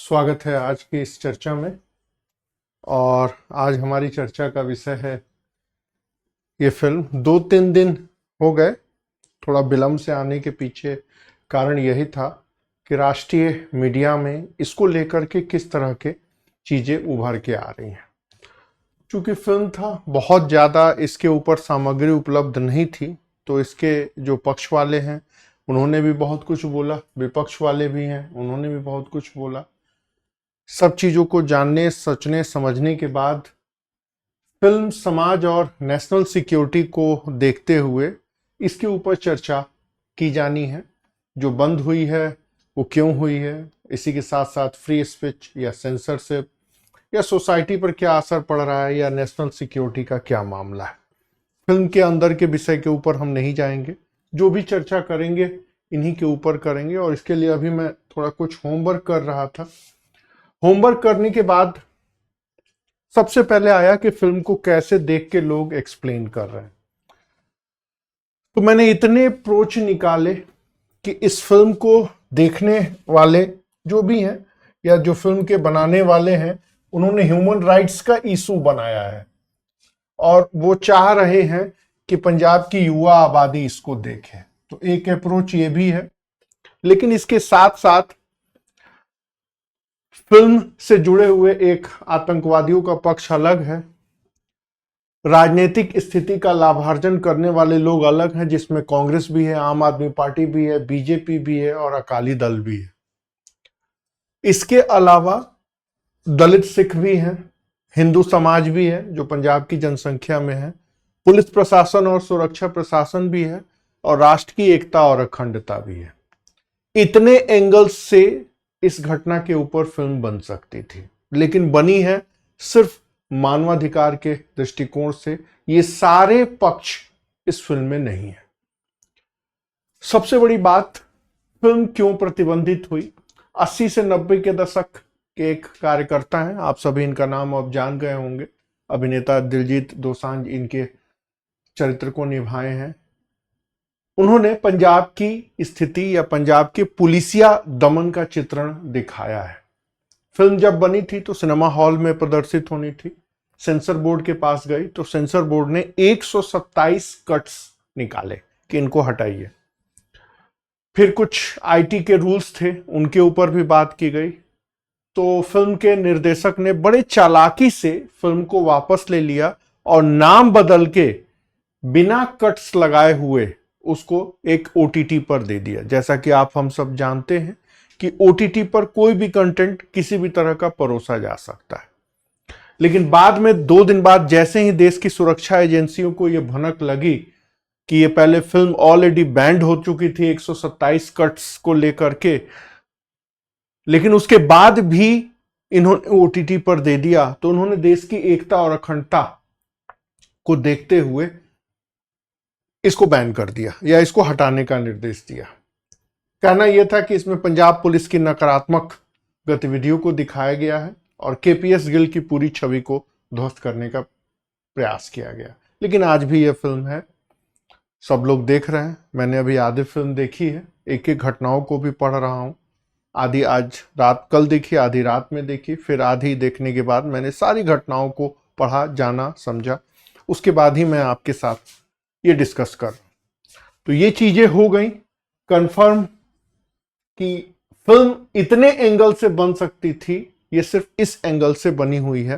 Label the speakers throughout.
Speaker 1: स्वागत है आज की इस चर्चा में। और आज हमारी चर्चा का विषय है ये फिल्म। 2-3 दिन हो गए थोड़ा विलंब से आने के पीछे कारण यही था कि राष्ट्रीय मीडिया में इसको लेकर के किस तरह के चीज़ें उभर के आ रही हैं। चूंकि फिल्म था, बहुत ज़्यादा इसके ऊपर सामग्री उपलब्ध नहीं थी, तो इसके जो पक्ष वाले हैं उन्होंने भी बहुत कुछ बोला, विपक्ष वाले भी हैं उन्होंने भी बहुत कुछ बोला। सब चीज़ों को जानने, सोचने, समझने के बाद फिल्म समाज और नेशनल सिक्योरिटी को देखते हुए इसके ऊपर चर्चा की जानी है। जो बंद हुई है वो क्यों हुई है, इसी के साथ साथ फ्री स्पीच या सेंसरशिप या सोसाइटी पर क्या असर पड़ रहा है या नेशनल सिक्योरिटी का क्या मामला है। फिल्म के अंदर के विषय के ऊपर हम नहीं जाएंगे, जो भी चर्चा करेंगे इन्हीं के ऊपर करेंगे। और इसके लिए अभी मैं थोड़ा कुछ होमवर्क कर रहा था। होमवर्क करने के बाद सबसे पहले आया कि फिल्म को कैसे देख के लोग एक्सप्लेन कर रहे हैं। तो मैंने इतने अप्रोच निकाले कि इस फिल्म को देखने वाले जो भी हैं या जो फिल्म के बनाने वाले हैं, उन्होंने ह्यूमन राइट्स का इशू बनाया है और वो चाह रहे हैं कि पंजाब की युवा आबादी इसको देखे। तो एक अप्रोच ये भी है, लेकिन इसके साथ साथ फिल्म से जुड़े हुए एक आतंकवादियों का पक्ष अलग है, राजनीतिक स्थिति का लाभार्जन करने वाले लोग अलग हैं, जिसमें कांग्रेस भी है, आम आदमी पार्टी भी है, बीजेपी भी है और अकाली दल भी है। इसके अलावा दलित सिख भी हैं, हिंदू समाज भी है जो पंजाब की जनसंख्या में है, पुलिस प्रशासन और सुरक्षा प्रशासन भी है और राष्ट्र की एकता और अखंडता भी है। इतने एंगल्स से इस घटना के ऊपर फिल्म बन सकती थी, लेकिन बनी है सिर्फ मानवाधिकार के दृष्टिकोण से। ये सारे पक्ष इस फिल्म में नहीं है। सबसे बड़ी बात, फिल्म क्यों प्रतिबंधित हुई। 80 से 90 के दशक के एक कार्यकर्ता हैं, आप सभी इनका नाम अब जान गए होंगे, अभिनेता दिलजीत दोसांझ इनके चरित्र को निभाए हैं। उन्होंने पंजाब की स्थिति या पंजाब के पुलिसिया दमन का चित्रण दिखाया है। फिल्म जब बनी थी तो सिनेमा हॉल में प्रदर्शित होनी थी, सेंसर बोर्ड के पास गई तो सेंसर बोर्ड ने 127 कट्स निकाले कि इनको हटाइए। फिर कुछ आईटी के रूल्स थे, उनके ऊपर भी बात की गई। तो फिल्म के निर्देशक ने बड़े चालाकी से फिल्म को वापस ले लिया और नाम बदल के बिना कट्स लगाए हुए उसको एक ओटीटी पर दे दिया। जैसा कि आप हम सब जानते हैं कि ओटीटी पर कोई भी कंटेंट किसी भी तरह का परोसा जा सकता है। लेकिन बाद में 2 दिन बाद जैसे ही देश की सुरक्षा एजेंसियों को यह भनक लगी कि ये पहले फिल्म ऑलरेडी बैंड हो चुकी थी 127 कट्स को लेकर के, लेकिन उसके बाद भी इन्होंने ओटीटी पर दे दिया, तो उन्होंने देश की एकता और अखंडता को देखते हुए इसको बैन कर दिया या इसको हटाने का निर्देश दिया। कहना यह था कि इसमें पंजाब पुलिस की नकारात्मक गतिविधियों को दिखाया गया है और केपीएस गिल की पूरी छवि को ध्वस्त करने का प्रयास किया गया। लेकिन आज भी यह फिल्म है, सब लोग देख रहे हैं। मैंने अभी आधी फिल्म देखी है, एक एक घटनाओं को भी पढ़ रहा हूं। आधी आज रात कल देखी, आधी रात में देखी, फिर आधी देखने के बाद मैंने सारी घटनाओं को पढ़ा, जाना, समझा। उसके बाद ही मैं आपके साथ ये डिस्कस कर। तो ये चीजें हो गई कंफर्म कि फिल्म इतने एंगल से बन सकती थी। ये सिर्फ इस एंगल से बनी हुई है।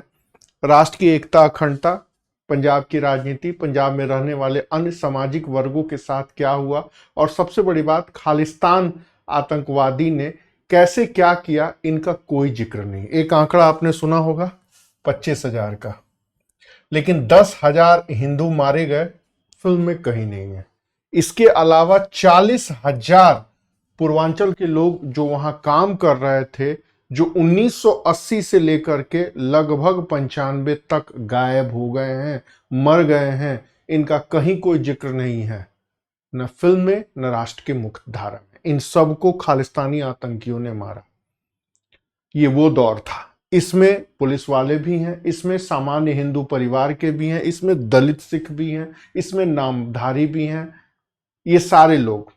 Speaker 1: राष्ट्र की एकता, अखंडता, पंजाब की राजनीति, पंजाब में रहने वाले अन्य सामाजिक वर्गों के साथ क्या हुआ, और सबसे बड़ी बात, खालिस्तान आतंकवादी ने कैसे क्या किया, इनका कोई जिक्र नहीं। एक आंकड़ा आपने सुना होगा 25,000 का, लेकिन 10,000 हिंदू मारे गए, फिल्म में कहीं नहीं है। इसके अलावा 40,000 पूर्वांचल के लोग जो वहां काम कर रहे थे, जो 1980 से लेकर के लगभग 95 तक गायब हो गए हैं, मर गए हैं, इनका कहीं कोई जिक्र नहीं है, न फिल्म में न राष्ट्र के मुख्य धारा में। इन सबको खालिस्तानी आतंकियों ने मारा। ये वो दौर था। इसमें पुलिस वाले भी हैं, इसमें सामान्य हिंदू परिवार के भी हैं, इसमें दलित सिख भी हैं, इसमें नामधारी भी हैं। ये सारे लोग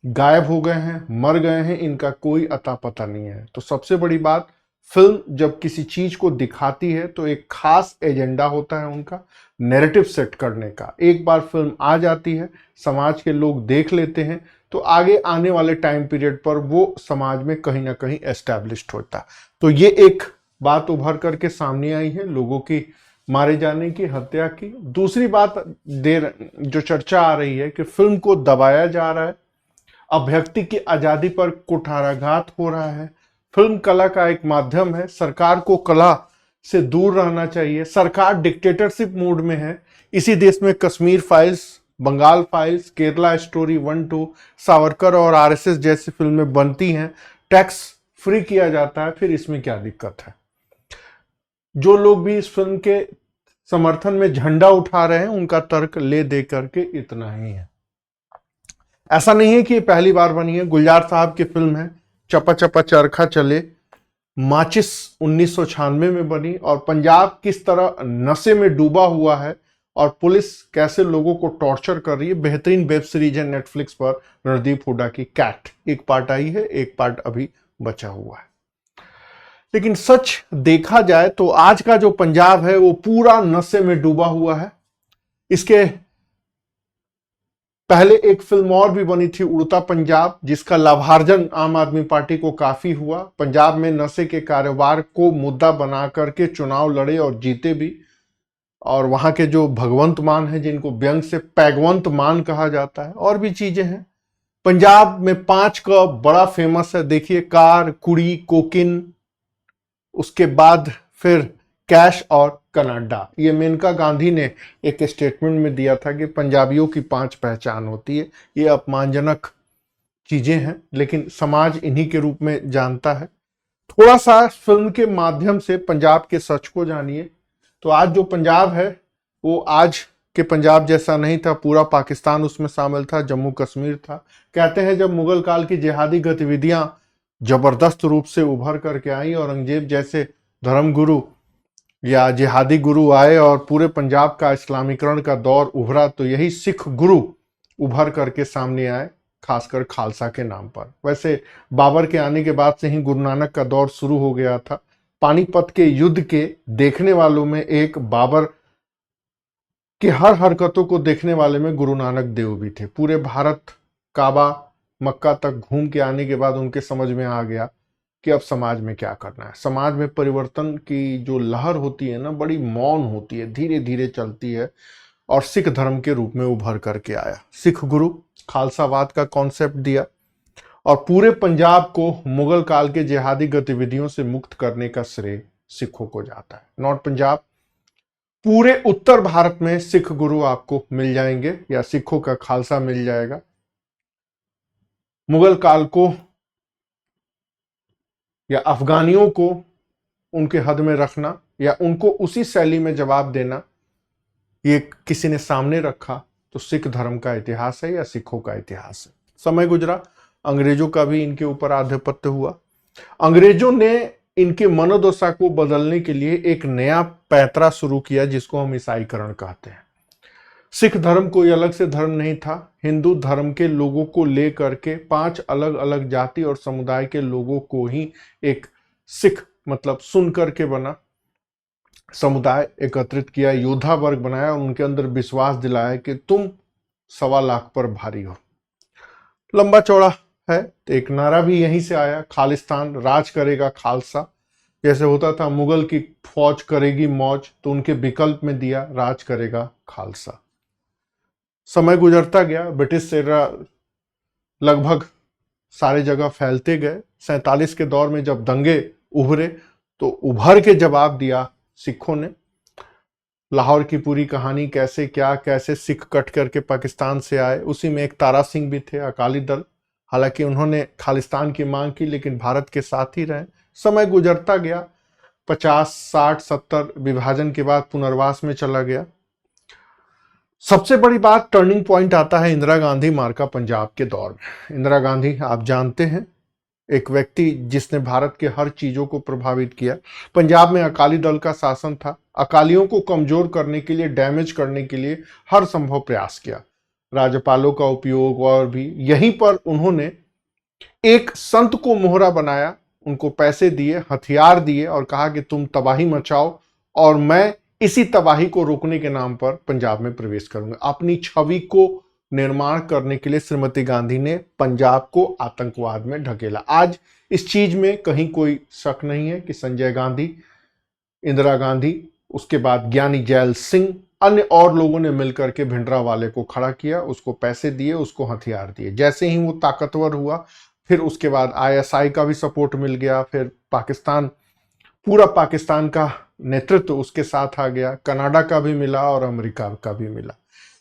Speaker 1: गायब हो गए हैं, मर गए हैं, इनका कोई अता पता नहीं है। तो सबसे बड़ी बात, फिल्म जब किसी चीज को दिखाती है तो एक खास एजेंडा होता है उनका, नैरेटिव सेट करने का। एक बार फिल्म आ जाती है, समाज के लोग देख लेते हैं, तो आगे आने वाले टाइम पीरियड पर वो समाज में कहीं ना कहीं एस्टैब्लिश्ड होता है। तो ये एक बात उभर करके सामने आई है, लोगों की मारे जाने की, हत्या की। दूसरी बात जो चर्चा आ रही है कि फिल्म को दबाया जा रहा है, अभिव्यक्ति की आजादी पर कुठाराघात हो रहा है। फिल्म कला का एक माध्यम है, सरकार को कला से दूर रहना चाहिए। सरकार डिक्टेटरशिप मोड में है। इसी देश में Kashmir files, Bengal files, Kerala story 1-2, Savarkar और आरएसएस जैसी फिल्में बनती हैं, टैक्स फ्री किया जाता है, फिर इसमें क्या दिक्कत है? जो लोग भी इस फिल्म के समर्थन में झंडा उठा रहे हैं, उनका तर्क ले दे करके इतना ही है। ऐसा नहीं है कि ये पहली बार बनी है। गुलजार साहब की फिल्म है चपा चपा चरखा चले, माचिस 1996 में बनी, और पंजाब किस तरह नशे में डूबा हुआ है और पुलिस कैसे लोगों को टॉर्चर कर रही है। बेहतरीन वेब सीरीज है नेटफ्लिक्स पर, रणदीप हुड्डा की कैट। एक पार्ट आई है, एक पार्ट अभी बचा हुआ है। लेकिन सच देखा जाए तो आज का जो पंजाब है वो पूरा नशे में डूबा हुआ है। इसके पहले एक फिल्म और भी बनी थी, उड़ता पंजाब, जिसका लाभार्जन आम आदमी पार्टी को काफी हुआ। पंजाब में नशे के कारोबार को मुद्दा बना करके चुनाव लड़े और जीते भी। और वहां के जो भगवंत मान है, जिनको व्यंग से पैगवंत मान कहा जाता है, और भी चीजें हैं। पंजाब में 5 का बड़ा फेमस है, देखिए, कार, कुड़ी, कोकिन, उसके बाद फिर कैश और कनाडा। ये मेनका गांधी ने एक स्टेटमेंट में दिया था कि पंजाबियों की 5 पहचान होती है। ये अपमानजनक चीजें हैं, लेकिन समाज इन्हीं के रूप में जानता है। थोड़ा सा फिल्म के माध्यम से पंजाब के सच को जानिए। तो आज जो पंजाब है वो आज के पंजाब जैसा नहीं था। पूरा पाकिस्तान उसमें शामिल था, जम्मू कश्मीर था। कहते हैं जब मुगल काल की जिहादी गतिविधियां जबरदस्त रूप से उभर करके आई, औरंगजेब जैसे धर्मगुरु या जिहादी गुरु आए और पूरे पंजाब का इस्लामीकरण का दौर उभरा, तो यही सिख गुरु उभर करके सामने आए, खासकर खालसा के नाम पर। वैसे बाबर के आने के बाद से ही गुरु नानक का दौर शुरू हो गया था। पानीपत के युद्ध के देखने वालों में एक बाबर की हर हरकतों को देखने वाले में गुरु नानक देव भी थे। पूरे भारत, काबा, मक्का तक घूम के आने के बाद उनके समझ में आ गया कि अब समाज में क्या करना है। समाज में परिवर्तन की जो लहर होती है ना, बड़ी मौन होती है, धीरे धीरे चलती है, और सिख धर्म के रूप में उभर करके आया। सिख गुरु खालसावाद का कॉन्सेप्ट दिया और पूरे पंजाब को मुगल काल के जिहादी गतिविधियों से मुक्त करने का श्रेय सिखों को जाता है। नॉर्थ पंजाब, पूरे उत्तर भारत में सिख गुरु आपको मिल जाएंगे, या सिखों का खालसा मिल जाएगा। मुगल काल को या अफगानियों को उनके हद में रखना या उनको उसी शैली में जवाब देना, ये किसी ने सामने रखा तो सिख धर्म का इतिहास है या सिखों का इतिहास है। समय गुजरा, अंग्रेजों का भी इनके ऊपर आधिपत्य हुआ। अंग्रेजों ने इनके मनोदशा को बदलने के लिए एक नया पैंतरा शुरू किया, जिसको हम ईसाईकरण कहते हैं। सिख धर्म कोई अलग से धर्म नहीं था। हिंदू धर्म के लोगों को लेकर के 5 अलग अलग जाति और समुदाय के लोगों को ही एक सिख मतलब सुन करके बना समुदाय एकत्रित किया, योद्धा वर्ग बनाया और उनके अंदर विश्वास दिलाया कि तुम 1.25 लाख पर भारी हो। लंबा चौड़ा है, एक नारा भी यहीं से आया, खालिस्तान, राज करेगा खालसा। जैसे होता था मुगल की फौज करेगी मौज, तो उनके विकल्प में दिया राज करेगा खालसा। समय गुजरता गया, ब्रिटिश से लगभग सारे जगह फैलते गए। 47 के दौर में जब दंगे उभरे तो उभर के जवाब दिया सिखों ने। लाहौर की पूरी कहानी, कैसे क्या, कैसे सिख कट करके पाकिस्तान से आए, उसी में एक तारा सिंह भी थे, अकाली दल। हालांकि उन्होंने खालिस्तान की मांग की लेकिन भारत के साथ ही रहे। समय गुजरता गया, 50, 60, 70 विभाजन के बाद पुनर्वास में चला गया। सबसे बड़ी बात, टर्निंग पॉइंट आता है इंदिरा गांधी मार्का पंजाब के दौर में। इंदिरा गांधी आप जानते हैं, एक व्यक्ति जिसने भारत के हर चीजों को प्रभावित किया। पंजाब में अकाली दल का शासन था। अकालियों को कमजोर करने के लिए, डैमेज करने के लिए हर संभव प्रयास किया, राज्यपालों का उपयोग और भी। यहीं पर उन्होंने एक संत को मोहरा बनाया उनको पैसे दिए, हथियार दिए और कहा कि तुम तबाही मचाओ और मैं इसी तबाही को रोकने के नाम पर पंजाब में प्रवेश करूंगा। अपनी छवि को निर्माण करने के लिए श्रीमती गांधी ने पंजाब को आतंकवाद में ढकेला। आज इस चीज में कहीं कोई शक नहीं है कि संजय गांधी, इंदिरा गांधी, उसके बाद ज्ञानी जैल सिंह, अन्य और लोगों ने मिलकर के भिंडरावाले को खड़ा किया, उसको पैसे दिए, उसको हथियार दिए। जैसे ही वो ताकतवर हुआ, फिर उसके बाद आईएसआई का भी सपोर्ट मिल गया, फिर पाकिस्तान, पूरा पाकिस्तान का नेतृत्व उसके साथ आ गया, कनाडा का भी मिला और अमेरिका का भी मिला।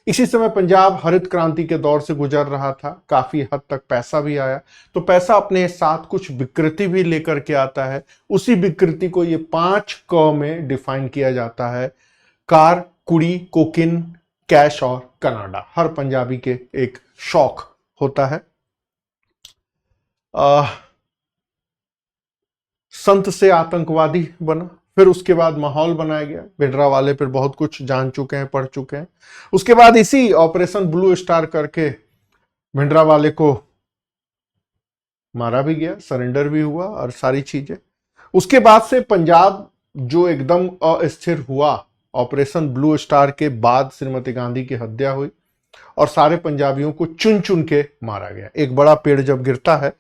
Speaker 1: इसी समय पंजाब हरित क्रांति के दौर से गुजर रहा था, काफी हद तक पैसा भी आया, तो पैसा अपने साथ कुछ विकृति भी लेकर के आता है। उसी विकृति को ये 5 क में डिफाइन किया जाता है: कार, कुड़ी, कोकिन, कैश और कनाडा। हर पंजाबी के एक शौक होता है। संत से आतंकवादी बना, फिर उसके बाद माहौल बनाया गया। भिंडरावाले पर बहुत कुछ जान चुके हैं, पढ़ चुके हैं। उसके बाद इसी ऑपरेशन ब्लू स्टार करके भिंडरावाले को मारा भी गया, सरेंडर भी हुआ और सारी चीजें। उसके बाद से पंजाब जो एकदम अस्थिर हुआ, ऑपरेशन ब्लू स्टार के बाद श्रीमती गांधी की हत्या हुई और सारे पंजाबियों को चुन चुन के मारा गया। एक बड़ा पेड़ जब गिरता है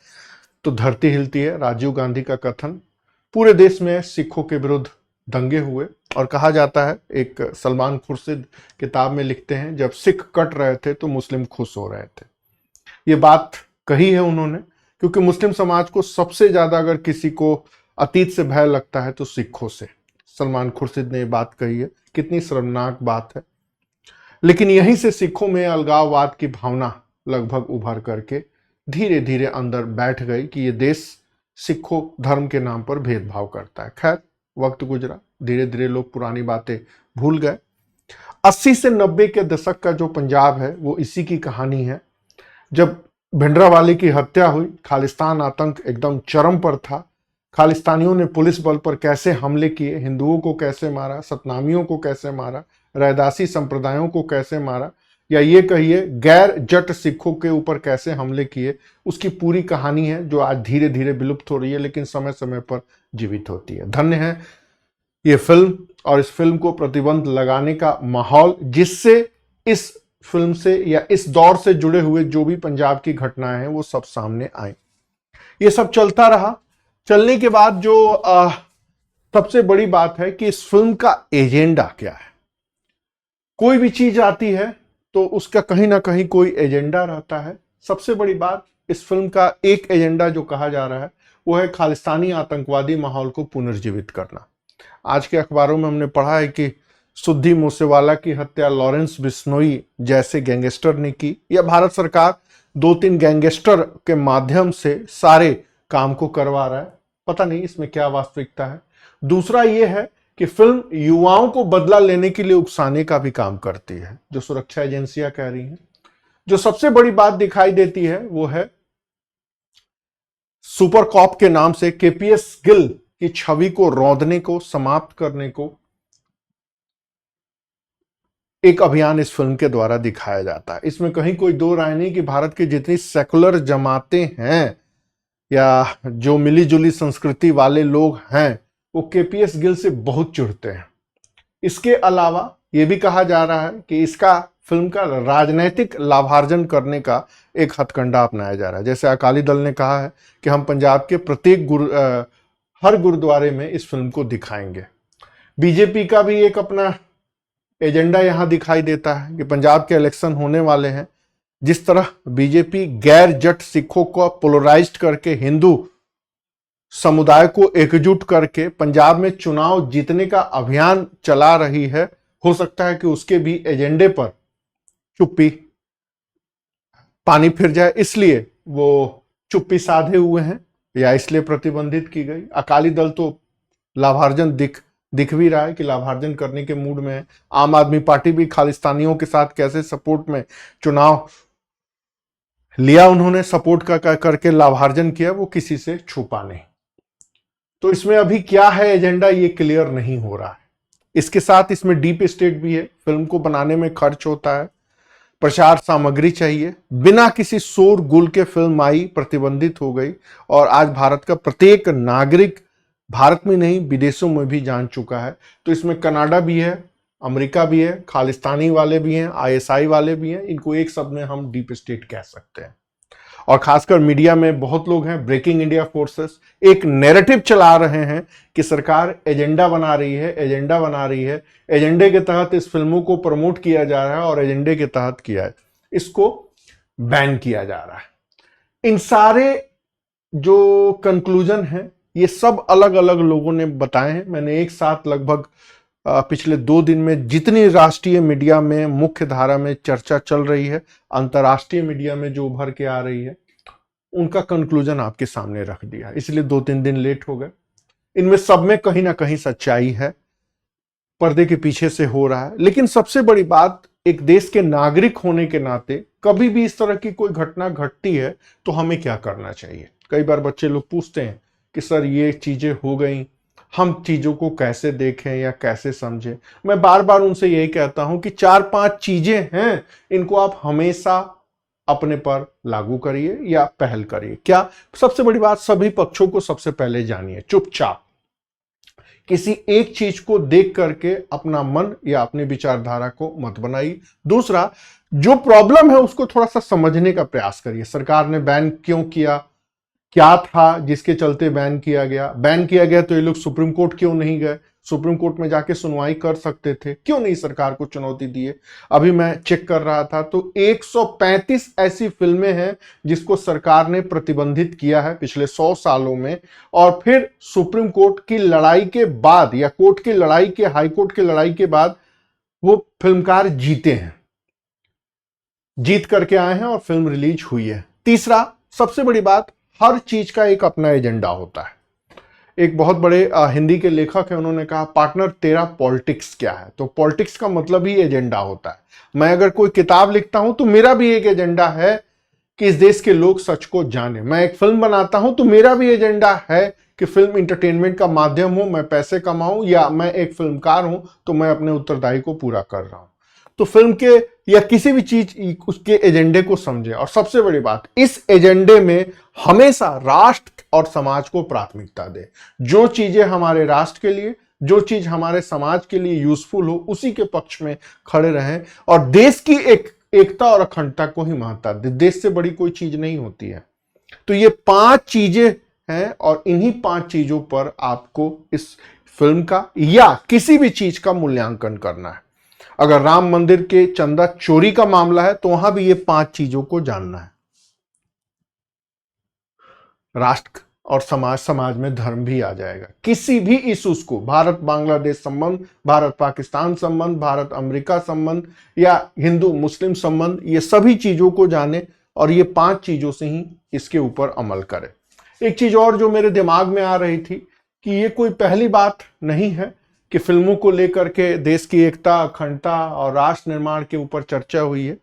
Speaker 1: तो धरती हिलती है, राजीव गांधी का कथन। पूरे देश में सिखों के विरुद्ध दंगे हुए और कहा जाता है, एक सलमान खुर्शीद किताब में लिखते हैं, जब सिख कट रहे थे तो मुस्लिम खुश हो रहे थे। ये बात कही है उन्होंने, क्योंकि मुस्लिम समाज को सबसे ज्यादा अगर किसी को अतीत से भय लगता है तो सिखों से। सलमान खुर्शीद ने ये बात कही है, कितनी शर्मनाक बात है। लेकिन यहीं से सिखों में अलगाववाद की भावना लगभग उभर करके धीरे धीरे अंदर बैठ गई कि ये देश सिखों धर्म के नाम पर भेदभाव करता है। खैर, वक्त गुजरा, धीरे धीरे लोग पुरानी बातें भूल गए। 80 से 90 के दशक का जो पंजाब है वो इसी की कहानी है। जब भिंडरावाले की हत्या हुई, खालिस्तान आतंक एकदम चरम पर था। खालिस्तानियों ने पुलिस बल पर कैसे हमले किए, हिंदुओं को कैसे मारा, सतनामियों को कैसे मारा, रैदासी संप्रदायों को कैसे मारा, या ये कहिए गैर जट सिखों के ऊपर कैसे हमले किए, उसकी पूरी कहानी है जो आज धीरे धीरे विलुप्त हो रही है, लेकिन समय समय पर जीवित होती है। धन्य है ये फिल्म और इस फिल्म को प्रतिबंध लगाने का माहौल, जिससे इस फिल्म से या इस दौर से जुड़े हुए जो भी पंजाब की घटनाएं हैं वो सब सामने आई। ये सब चलता रहा। चलने के बाद जो सबसे बड़ी बात है कि इस फिल्म का एजेंडा क्या है। कोई भी चीज आती है तो उसका कहीं ना कहीं कोई एजेंडा रहता है। सबसे बड़ी बात, इस फिल्म का एक एजेंडा जो कहा जा रहा है वो है खालिस्तानी आतंकवादी माहौल को पुनर्जीवित करना। आज के अखबारों में हमने पढ़ा है कि सुद्दी मूसेवाला की हत्या लॉरेंस बिश्नोई जैसे गैंगस्टर ने की, या भारत सरकार 2-3 गैंगस्टर के माध्यम से सारे काम को करवा रहा है। पता नहीं इसमें क्या वास्तविकता है। दूसरा ये है कि फिल्म युवाओं को बदला लेने के लिए उकसाने का भी काम करती है, जो सुरक्षा एजेंसियां कह रही हैं। जो सबसे बड़ी बात दिखाई देती है वो है सुपर कॉप के नाम से केपीएस गिल की छवि को रौंदने को, समाप्त करने को एक अभियान इस फिल्म के द्वारा दिखाया जाता है। इसमें कहीं कोई दो राय नहीं कि भारत की जितनी सेकुलर जमातें हैं या जो मिली जुली संस्कृति वाले लोग हैं वो केपीएस गिल से बहुत चिढ़ते हैं। इसके अलावा यह भी कहा जा रहा है कि इसका फिल्म का राजनीतिक लाभार्जन करने का एक हथकंडा अपनाया जा रहा है। जैसे अकाली दल ने कहा है कि हम पंजाब के प्रत्येक हर गुरुद्वारे में इस फिल्म को दिखाएंगे। बीजेपी का भी एक अपना एजेंडा यहां दिखाई देता है कि पंजाब के इलेक्शन होने वाले हैं, जिस तरह बीजेपी गैर जट सिखों को पोलराइज्ड करके हिंदू समुदाय को एकजुट करके पंजाब में चुनाव जीतने का अभियान चला रही है, हो सकता है कि उसके भी एजेंडे पर चुप्पी पानी फिर जाए, इसलिए वो चुप्पी साधे हुए हैं या इसलिए प्रतिबंधित की गई। अकाली दल तो लाभार्जन दिख भी रहा है कि लाभार्जन करने के मूड में है। आम आदमी पार्टी भी खालिस्तानियों के साथ कैसे सपोर्ट में चुनाव लिया, उन्होंने सपोर्ट का करके लाभार्जन किया, वो किसी से छुपा नहीं। तो इसमें अभी क्या है एजेंडा ये क्लियर नहीं हो रहा है। इसके साथ इसमें डीप स्टेट भी है। फिल्म को बनाने में खर्च होता है, प्रचार सामग्री चाहिए। बिना किसी शोर गुल के फिल्म आई, प्रतिबंधित हो गई और आज भारत का प्रत्येक नागरिक भारत में नहीं विदेशों में भी जान चुका है। तो इसमें कनाडा भी है, अमेरिका भी है, खालिस्तानी वाले भी हैं, आईएसआई वाले भी हैं। इनको एक शब्द में हम डीप स्टेट कह सकते हैं। और खासकर मीडिया में बहुत लोग हैं, ब्रेकिंग इंडिया फोर्सेस एक नैरेटिव चला रहे हैं कि सरकार एजेंडा बना रही है, एजेंडा बना रही है, एजेंडे के तहत इस फिल्मों को प्रमोट किया जा रहा है और एजेंडे के तहत किया है, इसको बैन किया जा रहा है। इन सारे जो कंक्लूजन है ये सब अलग अलग लोगों ने बताए हैं। मैंने एक साथ लगभग पिछले 2 दिन में जितनी राष्ट्रीय मीडिया में मुख्य धारा में चर्चा चल रही है, अंतर्राष्ट्रीय मीडिया में जो उभर के आ रही है, उनका कंक्लूजन आपके सामने रख दिया। इसलिए 2-3 दिन लेट हो गए। इनमें सब में कहीं ना कहीं सच्चाई है, पर्दे के पीछे से हो रहा है। लेकिन सबसे बड़ी बात, एक देश के नागरिक होने के नाते कभी भी इस तरह की कोई घटना घटती है तो हमें क्या करना चाहिए। कई बार बच्चे लोग पूछते हैं कि सर ये चीजें हो गई, हम चीजों को कैसे देखें या कैसे समझें। मैं बार बार उनसे यही कहता हूं कि 4-5 चीजें हैं, इनको आप हमेशा अपने पर लागू करिए या पहल करिए। क्या? सबसे बड़ी बात, सभी पक्षों को सबसे पहले जानिए, चुपचाप किसी एक चीज को देख करके अपना मन या अपनी विचारधारा को मत बनाइए। दूसरा, जो प्रॉब्लम है उसको थोड़ा सा समझने का प्रयास करिए। सरकार ने बैन क्यों किया, क्या था जिसके चलते बैन किया गया तो ये लोग सुप्रीम कोर्ट क्यों नहीं गए? सुप्रीम कोर्ट में जाके सुनवाई कर सकते थे, क्यों नहीं सरकार को चुनौती दिए? अभी मैं चेक कर रहा था तो 135 ऐसी फिल्में हैं जिसको सरकार ने प्रतिबंधित किया है पिछले 100 सालों में, और फिर सुप्रीम कोर्ट की लड़ाई के बाद या कोर्ट की लड़ाई के, हाई कोर्ट की लड़ाई के बाद वो फिल्मकार जीते हैं, जीत करके आए हैं और फिल्म रिलीज हुई है। तीसरा, सबसे बड़ी बात, हर चीज का एक अपना एजेंडा होता है। एक बहुत बड़े हिंदी के लेखक हैं, उन्होंने कहा, पार्टनर तेरा पॉलिटिक्स क्या है? तो पॉलिटिक्स का मतलब ही एजेंडा होता है। मैं अगर कोई किताब लिखता हूं तो मेरा भी एक एजेंडा है कि इस देश के लोग सच को जाने। मैं एक फिल्म बनाता हूं तो मेरा भी एजेंडा है कि फिल्म इंटरटेनमेंट का माध्यम हो, मैं पैसे कमाऊं, या मैं एक फिल्मकार हूं तो मैं अपने उत्तरदायी को पूरा कर रहा हूं। तो फिल्म के या किसी भी चीज उसके एजेंडे को समझे। और सबसे बड़ी बात, इस एजेंडे में हमेशा राष्ट्र और समाज को प्राथमिकता दे। जो चीजें हमारे राष्ट्र के लिए, जो चीज हमारे समाज के लिए यूजफुल हो, उसी के पक्ष में खड़े रहें और देश की एकता और अखंडता को ही महत्ता दे। देश से बड़ी कोई चीज नहीं होती है। तो ये 5 चीजें हैं और इन्हीं 5 चीजों पर आपको इस फिल्म का या किसी भी चीज का मूल्यांकन करना है। अगर राम मंदिर के चंदा चोरी का मामला है तो वहां भी ये 5 चीजों को जानना है। राष्ट्र और समाज में धर्म भी आ जाएगा। किसी भी इश्यूज को, भारत बांग्लादेश संबंध, भारत पाकिस्तान संबंध, भारत अमेरिका संबंध या हिंदू मुस्लिम संबंध, ये सभी चीजों को जाने और ये 5 चीजों से ही इसके ऊपर अमल करे। एक चीज और जो मेरे दिमाग में आ रही थी कि ये कोई पहली बात नहीं है कि फिल्मों को लेकर के देश की एकता, अखंडता और राष्ट्र निर्माण के ऊपर चर्चा हुई है।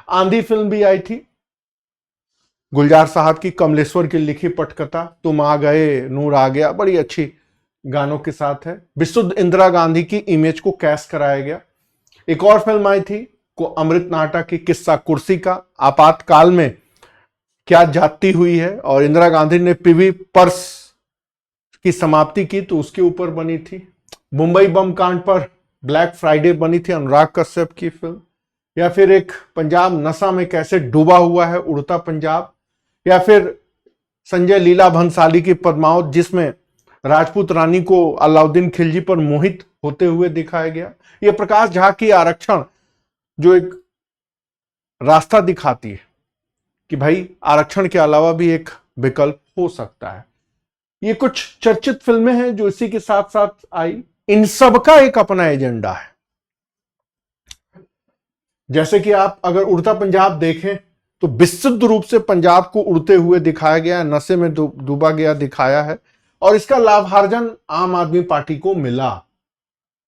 Speaker 1: आंधी फिल्म भी आई थी, गुलजार साहब की, कमलेश्वर की लिखी पटकथा, तुम आ गए नूर आ गया, बड़ी अच्छी गानों के साथ है। विशुद्ध इंदिरा गांधी की इमेज को कैश कराया गया। एक और फिल्म आई थी को अमृत नाटक की, किस्सा कुर्सी का, आपातकाल में क्या जाती हुई है, और इंदिरा गांधी ने पीवी पर्स की समाप्ति की तो उसके ऊपर बनी थी। मुंबई बम कांड पर ब्लैक फ्राइडे बनी थी, अनुराग कश्यप की फिल्म। या फिर एक पंजाब नशा में कैसे डूबा हुआ है, उड़ता पंजाब। या फिर संजय लीला भंसाली की पद्मावत, जिसमें राजपूत रानी को अलाउद्दीन खिलजी पर मोहित होते हुए दिखाया गया। यह प्रकाश झा की आरक्षण, जो एक रास्ता दिखाती है कि भाई आरक्षण के अलावा भी एक विकल्प हो सकता है। ये कुछ चर्चित फिल्में हैं जो इसी के साथ साथ आई। इन सब का एक अपना एजेंडा है। जैसे कि आप अगर उड़ता पंजाब देखें तो विशुद्ध रूप से पंजाब को उड़ते हुए दिखाया गया, नशे में डूबा गया दिखाया है, और इसका लाभार्जन आम आदमी पार्टी को मिला।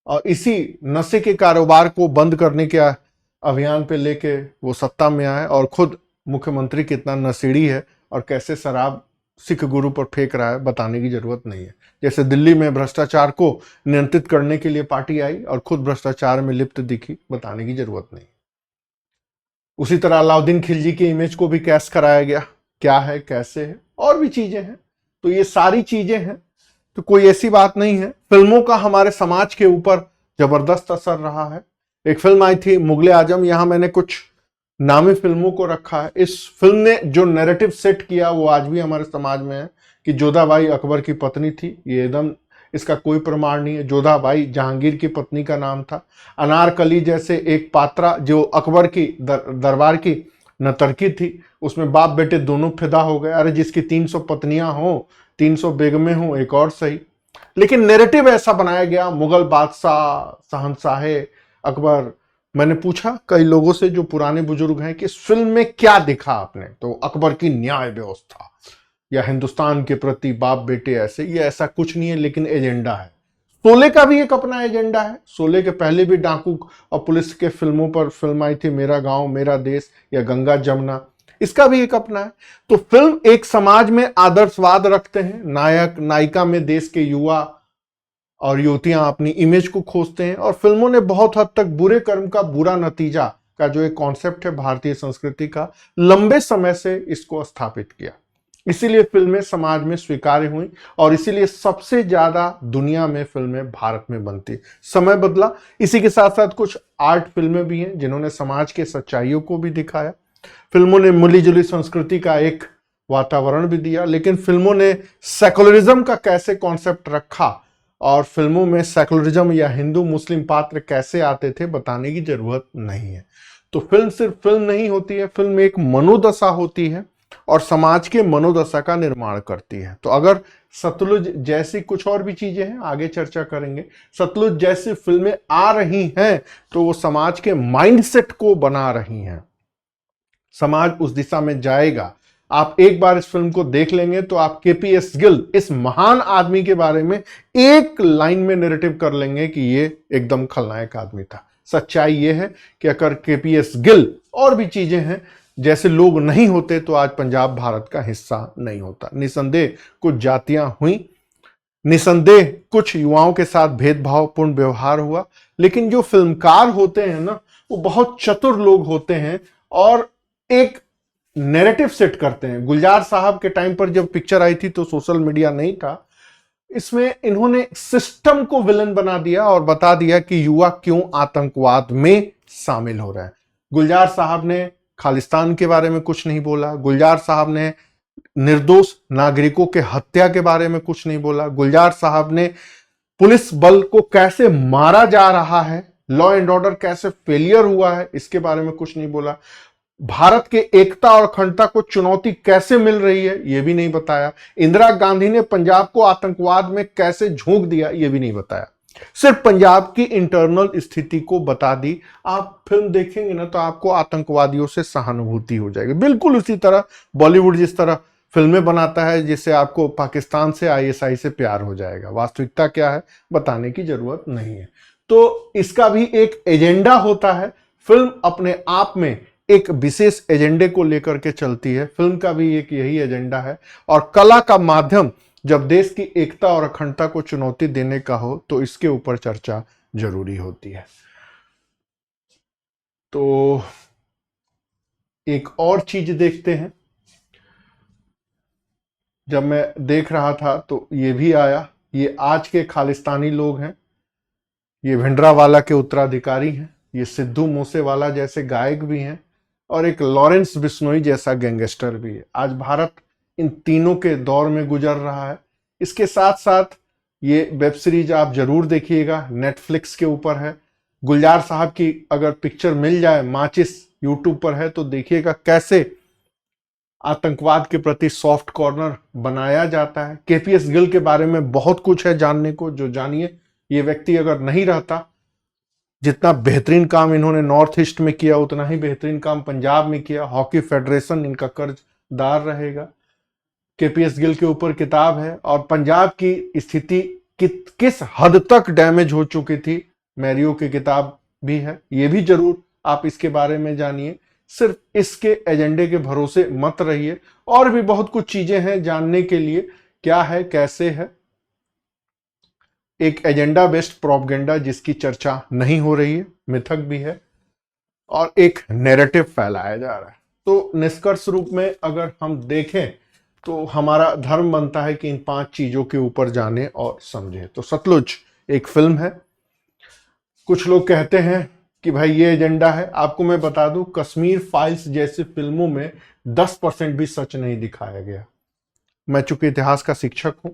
Speaker 1: और इसी नशे के कारोबार को बंद करने के अभियान पे लेके वो सत्ता में आए, और खुद मुख्यमंत्री कितना नशेड़ी है और कैसे शराब सिख गुरु पर फेंक रहा है, बताने की जरूरत नहीं है। जैसे दिल्ली में भ्रष्टाचार को नियंत्रित करने के लिए पार्टी आई और खुद भ्रष्टाचार में लिप्त दिखी, बताने की जरूरत नहीं। उसी तरह अलाउद्दीन खिलजी की इमेज को भी कैश कराया गया, क्या है कैसे है, और भी चीजें हैं। तो ये सारी चीजें हैं, तो कोई ऐसी बात नहीं है। फिल्मों का हमारे समाज के ऊपर जबरदस्त असर रहा है। एक फिल्म आई थी मुगले आजम, यहां मैंने कुछ नामी फिल्मों को रखा है। इस फिल्म ने जो नैरेटिव सेट किया वो आज भी हमारे समाज में है कि जोधाबाई अकबर की पत्नी थी। ये एकदम, इसका कोई प्रमाण नहीं है। जोधाबाई जहांगीर की पत्नी का नाम था। अनारकली जैसे एक पात्रा जो अकबर की दरबार की नतर्की थी, उसमें बाप बेटे दोनों फिदा हो गए। अरे जिसकी 300 पत्नियां हो, 300 बेगमें हो, एक और सही। लेकिन नैरेटिव ऐसा बनाया गया, मुगल बादशाह, शहंशाहे अकबर। मैंने पूछा कई लोगों से जो पुराने बुजुर्ग हैं कि इस फिल्म में क्या दिखा आपने, तो अकबर की न्याय व्यवस्था या हिंदुस्तान के प्रति बाप बेटे ऐसे, ये ऐसा कुछ नहीं है, लेकिन एजेंडा है। शोले का भी एक अपना एजेंडा है। शोले के पहले भी डाकू और पुलिस के फिल्मों पर फिल्म आई थी, मेरा गांव मेरा देश या गंगा जमुना, इसका भी एक अपना है। तो फिल्म एक समाज में आदर्शवाद रखते हैं, नायक नायिका में देश के युवा और युवतियां अपनी इमेज को खोजते हैं। और फिल्मों ने बहुत हद तक बुरे कर्म का बुरा नतीजा का जो एक कॉन्सेप्ट है भारतीय संस्कृति का, लंबे समय से इसको स्थापित किया। इसीलिए फिल्में समाज में स्वीकार्य हुई और इसीलिए सबसे ज्यादा दुनिया में फिल्में भारत में बनती। समय बदला, इसी के साथ साथ कुछ आर्ट फिल्में भी हैं जिन्होंने समाज के सच्चाइयों को भी दिखाया। फिल्मों ने मिलीजुली संस्कृति का एक वातावरण भी दिया। लेकिन फिल्मों ने सेकुलरिज्म का कैसे कॉन्सेप्ट रखा और फिल्मों में सेकुलरिज्म या हिंदू मुस्लिम पात्र कैसे आते थे बताने की जरूरत नहीं है। तो फिल्म सिर्फ फिल्म नहीं होती है, फिल्म एक मनोदशा होती है और समाज के मनोदशा का निर्माण करती है। तो अगर सतलुज जैसी कुछ और भी चीजें हैं, आगे चर्चा करेंगे, सतलुज जैसी फिल्में आ रही हैं तो वो समाज के माइंडसेट को बना रही हैं। समाज उस दिशा में जाएगा। आप एक बार इस फिल्म को देख लेंगे तो आप केपीएस गिल, इस महान आदमी के बारे में एक लाइन में नैरेटिव कर लेंगे कि ये एकदम खलनायक आदमी था। सच्चाई ये है कि अगर केपीएस गिल और भी चीजें हैं जैसे लोग नहीं होते तो आज पंजाब भारत का हिस्सा नहीं होता। निसंदेह कुछ जातियां हुई, निसंदेह कुछ युवाओं के साथ भेदभावपूर्ण व्यवहार हुआ, लेकिन जो फिल्मकार होते हैं ना, वो बहुत चतुर लोग होते हैं और एक नैरेटिव सेट करते हैं। गुलजार साहब के टाइम पर जब पिक्चर आई थी तो सोशल मीडिया नहीं था। इसमें इन्होंने सिस्टम को विलन बना दिया और बता दिया कि युवा क्यों आतंकवाद में शामिल हो रहा है। गुलजार साहब ने खालिस्तान के बारे में कुछ नहीं बोला। गुलजार साहब ने निर्दोष नागरिकों के हत्या के बारे में कुछ नहीं बोला। गुलजार साहब ने पुलिस बल को कैसे मारा जा रहा है, लॉ एंड ऑर्डर कैसे फेलियर हुआ है, इसके बारे में कुछ नहीं बोला। भारत के एकता और अखंडता को चुनौती कैसे मिल रही है ये भी नहीं बताया। इंदिरा गांधी ने पंजाब को आतंकवाद में कैसे झोंक दिया ये भी नहीं बताया। सिर्फ पंजाब की इंटरनल स्थिति को बता दी। आप फिल्म देखेंगे ना तो आपको आतंकवादियों से सहानुभूति हो जाएगी। बिल्कुल उसी तरह बॉलीवुड जिस तरह फिल्में बनाता है जिससे आपको पाकिस्तान से आईएसआई से प्यार हो जाएगा। वास्तविकता क्या है बताने की जरूरत नहीं है। तो इसका भी एक एजेंडा होता है। फिल्म अपने आप में एक विशेष एजेंडे को लेकर के चलती है। फिल्म का भी एक यही एजेंडा है और कला का माध्यम जब देश की एकता और अखंडता को चुनौती देने का हो तो इसके ऊपर चर्चा जरूरी होती है। तो एक और चीज देखते हैं। जब मैं देख रहा था तो ये भी आया, ये आज के खालिस्तानी लोग हैं, ये भिंडरावाला के उत्तराधिकारी हैं, ये सिद्धू मूसेवाला जैसे गायक भी हैं और एक लॉरेंस बिश्नोई जैसा गैंगस्टर भी है। आज भारत इन तीनों के दौर में गुजर रहा है। इसके साथ साथ ये वेब सीरीज आप जरूर देखिएगा, नेटफ्लिक्स के ऊपर है। गुलजार साहब की अगर पिक्चर मिल जाए, माचिस यूट्यूब पर है तो देखिएगा कैसे आतंकवाद के प्रति सॉफ्ट कॉर्नर बनाया जाता है। केपीएस गिल के बारे में बहुत कुछ है जानने को, जो जानिए। ये व्यक्ति अगर नहीं रहता, जितना बेहतरीन काम इन्होंने नॉर्थ ईस्ट में किया उतना ही बेहतरीन काम पंजाब में किया। हॉकी फेडरेशन इनका कर्जदार रहेगा। केपीएस गिल के ऊपर किताब है और पंजाब की स्थिति किस हद तक डैमेज हो चुकी थी, मैरियो की किताब भी है। ये भी जरूर आप इसके बारे में जानिए। सिर्फ इसके एजेंडे के भरोसे मत रहिए। और भी बहुत कुछ चीजें हैं जानने के लिए, क्या है कैसे है। एक एजेंडा बेस्ड प्रोपगेंडा जिसकी चर्चा नहीं हो रही है, मिथक भी है। और एक नैरेटिव फैलाया जा रहा है। तो निष्कर्ष रूप में अगर हम देखें तो हमारा धर्म बनता है कि इन 5 चीजों के ऊपर जाने और समझें। तो सतलुज एक फिल्म है। कुछ लोग कहते हैं कि भाई ये एजेंडा है। आपको मैं बता दूं, कश्मीर फाइल्स जैसी फिल्मों में 10% भी सच नहीं दिखाया गया। मैं चूंकि इतिहास का शिक्षक हूं,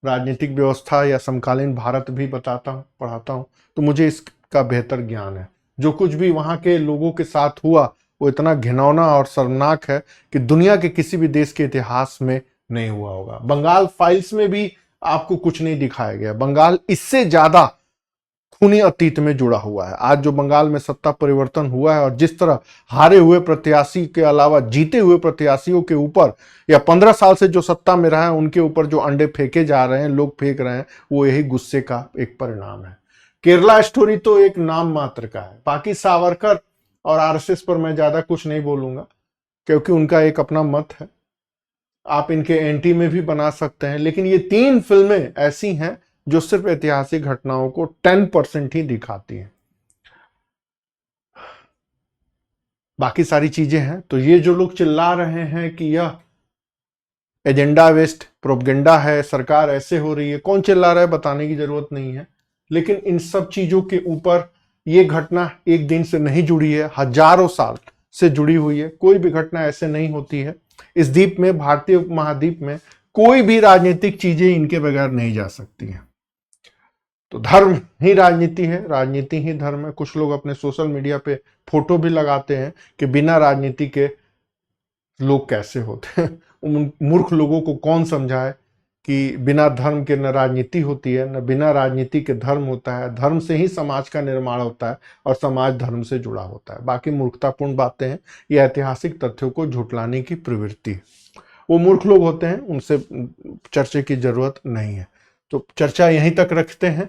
Speaker 1: राजनीतिक व्यवस्था या समकालीन भारत भी बताता हूं, पढ़ाता हूं, तो मुझे इसका बेहतर ज्ञान है। जो कुछ भी वहां के लोगों के साथ हुआ वो इतना घिनौना और शर्मनाक है कि दुनिया के किसी भी देश के इतिहास में नहीं हुआ होगा। बंगाल फाइल्स में भी आपको कुछ नहीं दिखाया गया। बंगाल इससे ज्यादा खूनी अतीत में जुड़ा हुआ है। आज जो बंगाल में सत्ता परिवर्तन हुआ है और जिस तरह हारे हुए प्रत्याशी के अलावा जीते हुए प्रत्याशियों के ऊपर या 15 साल से जो सत्ता में रहा है उनके ऊपर जो अंडे फेंके जा रहे हैं, लोग फेंक रहे हैं, वो यही गुस्से का एक परिणाम है। केरला स्टोरी तो एक नाम मात्र का है। बाकी सावरकर और आरएसएस पर मैं ज्यादा कुछ नहीं बोलूंगा क्योंकि उनका एक अपना मत है। आप इनके एंटी में भी बना सकते हैं, लेकिन ये 3 फिल्में ऐसी हैं जो सिर्फ ऐतिहासिक घटनाओं को 10% ही दिखाती हैं। बाकी सारी चीजें हैं। तो ये जो लोग चिल्ला रहे हैं कि यह एजेंडा वेस्ट प्रोपगेंडा है, सरकार ऐसे हो रही है, कौन चिल्ला रहा है बताने की जरूरत नहीं है। लेकिन इन सब चीजों के ऊपर ये घटना एक दिन से नहीं जुड़ी है, हजारों साल से जुड़ी हुई है। कोई भी घटना ऐसे नहीं होती है। इस द्वीप में, भारतीय उपमहाद्वीप में कोई भी राजनीतिक चीजें इनके बगैर नहीं जा सकती हैं। तो धर्म ही राजनीति है, राजनीति ही धर्म है। कुछ लोग अपने सोशल मीडिया पे फोटो भी लगाते हैं कि बिना राजनीति के लोग कैसे होते हैं। उन मूर्ख लोगों को कौन समझाए कि बिना धर्म के न राजनीति होती है, न बिना राजनीति के धर्म होता है। धर्म से ही समाज का निर्माण होता है और समाज धर्म से जुड़ा होता है। बाकी मूर्खतापूर्ण बातें हैं, ये ऐतिहासिक तथ्यों को झुठलाने की प्रवृत्ति है। वो मूर्ख लोग होते हैं, उनसे चर्चा की जरूरत नहीं है। तो चर्चा यहीं तक रखते हैं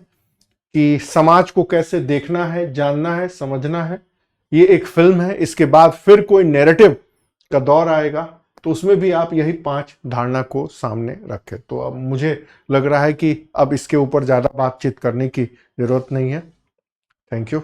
Speaker 1: कि समाज को कैसे देखना है, जानना है, समझना है। ये एक फिल्म है। इसके बाद फिर कोई नैरेटिव का दौर आएगा तो उसमें भी आप यही 5 धारणा को सामने रखें। तो अब मुझे लग रहा है कि अब इसके ऊपर ज्यादा बातचीत करने की जरूरत नहीं है। Thank you.